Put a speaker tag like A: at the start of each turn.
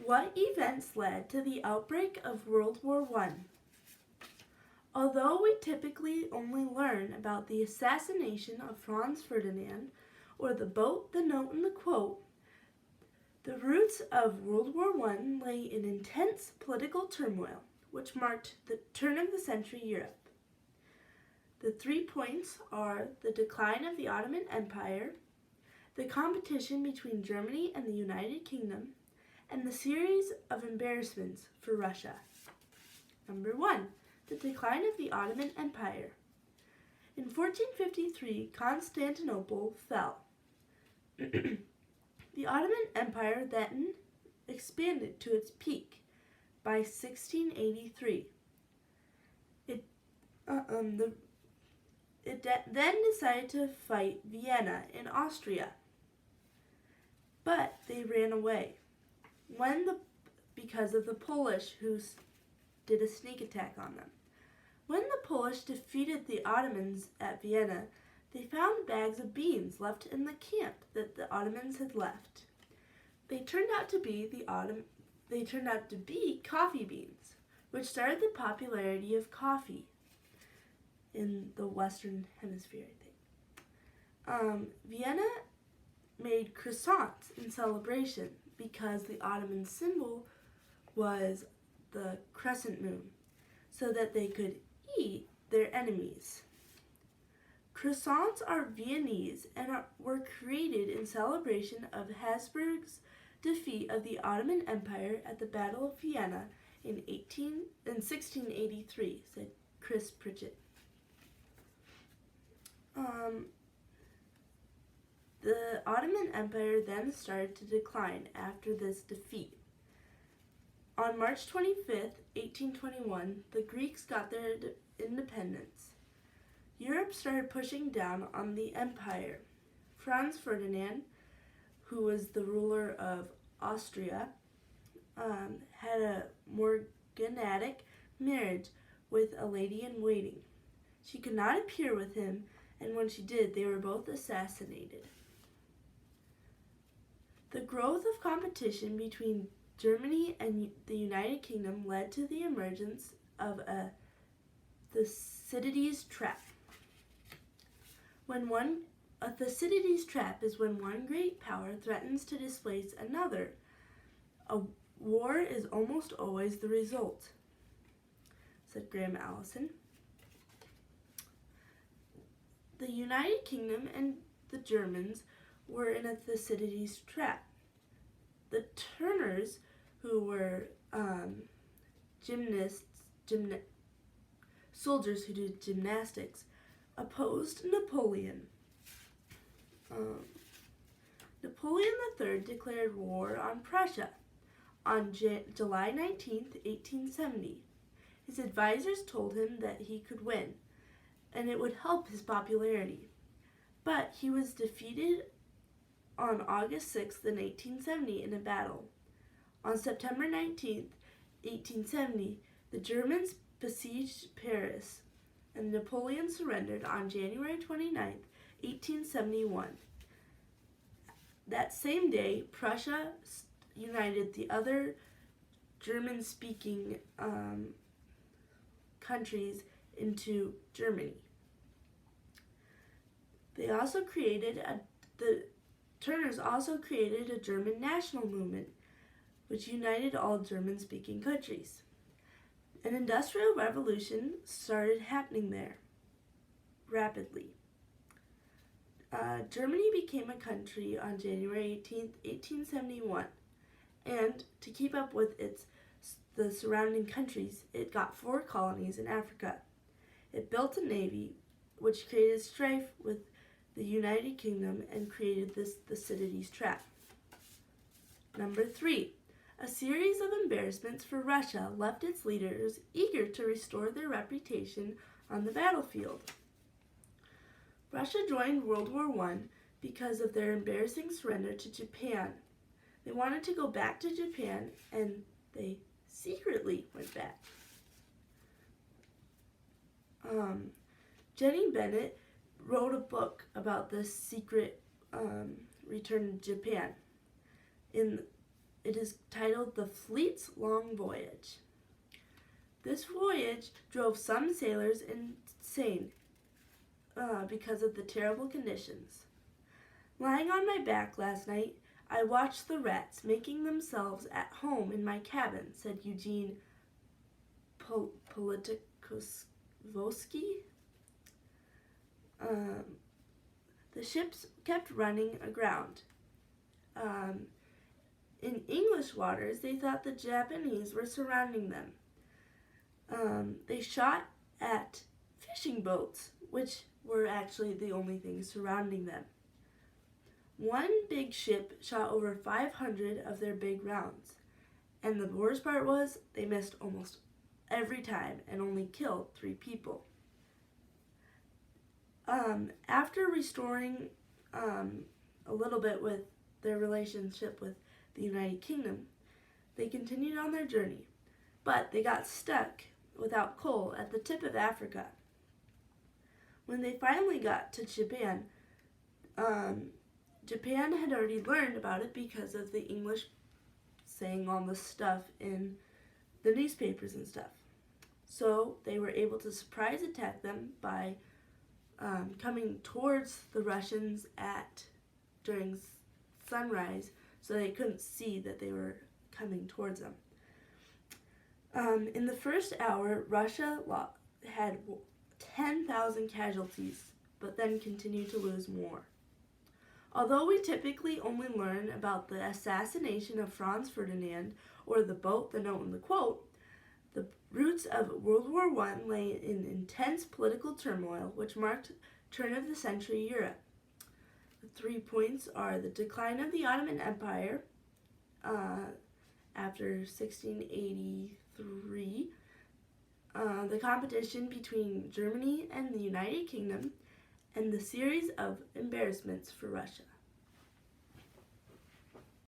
A: What events led to the outbreak of World War I? Although we typically only learn about the assassination of Franz Ferdinand, or the boat, the note, and the quote, the roots of World War I lay in intense political turmoil, which marked the turn of the century Europe. The 3 points are the decline of the Ottoman Empire, the competition between Germany and the United Kingdom, and the series of embarrassments for Russia. Number 1. The decline of the Ottoman Empire. In 1453, Constantinople fell. The Ottoman Empire then expanded to its peak by 1683. It then decided to fight Vienna in Austria, but they ran away because of the Polish who did a sneak attack on them. When the Polish defeated the Ottomans at Vienna, they found bags of beans left in the camp that the Ottomans had left. They turned out to be coffee beans, which started the popularity of coffee in the Western Hemisphere, I think. Vienna made croissants in celebration because the Ottoman symbol was the crescent moon, so that they could eat their enemies. Croissants are Viennese and were created in celebration of Habsburg's defeat of the Ottoman Empire at the Battle of Vienna in 1683, said Chris Pritchett. The Ottoman Empire then started to decline after this defeat. On March 25th, 1821, the Greeks got their independence. Europe started pushing down on the empire. Franz Ferdinand, who was the ruler of Austria, had a morganatic marriage with a lady-in-waiting. She could not appear with him, and when she did, they were both assassinated. The growth of competition between Germany and the United Kingdom led to the emergence of the Thucydides trap. A Thucydides trap is when one great power threatens to displace another. A war is almost always the result, said Graham Allison. The United Kingdom and the Germans were in a Thucydides trap. The Turners, who were soldiers who did gymnastics, opposed Napoleon. Napoleon III declared war on Prussia on July 19, 1870. His advisors told him that he could win, and it would help his popularity. But he was defeated on August 6, 1870 in a battle. On September 19, 1870, the Germans besieged Paris, and Napoleon surrendered on January 29, 1871. That same day, Prussia united the other German-speaking countries into Germany. The Turners also created a German national movement, which united all German-speaking countries. An industrial revolution started happening there rapidly. Germany became a country on January 18, 1871, and to keep up with the surrounding countries, it got 4 colonies in Africa. It built a navy, which created strife with the United Kingdom and created the Thucydides trap. Number 3. A series of embarrassments for Russia left its leaders eager to restore their reputation on the battlefield. Russia joined World War I because of their embarrassing surrender to Japan. They wanted to go back to Japan, and they secretly went back. Jenny Bennett wrote a book about this secret return to Japan. It is titled The Fleet's Long Voyage. This voyage drove some sailors insane because of the terrible conditions. Lying on my back last night, I watched the rats making themselves at home in my cabin, said Eugene Politikosvosky. The ships kept running aground. In English waters, they thought the Japanese were surrounding them. They shot at fishing boats, which were actually the only things surrounding them. One big ship shot over 500 of their big rounds, and the worst part was they missed almost every time and only killed 3 people. After restoring a little bit with their relationship with the United Kingdom, they continued on their journey, but they got stuck without coal at the tip of Africa. When they finally got to Japan, Japan had already learned about it because of the English saying all the stuff in the newspapers and stuff. So they were able to surprise attack them by coming towards the Russians during sunrise, so they couldn't see that they were coming towards them. In the first hour, Russia had 10,000 casualties, but then continued to lose more. Although we typically only learn about the assassination of Franz Ferdinand or the boat, the note, and the quote, the roots of World War I lay in intense political turmoil, which marked turn-of-the-century Europe. The 3 points are the decline of the Ottoman Empire after 1683, the competition between Germany and the United Kingdom, and the series of embarrassments for Russia.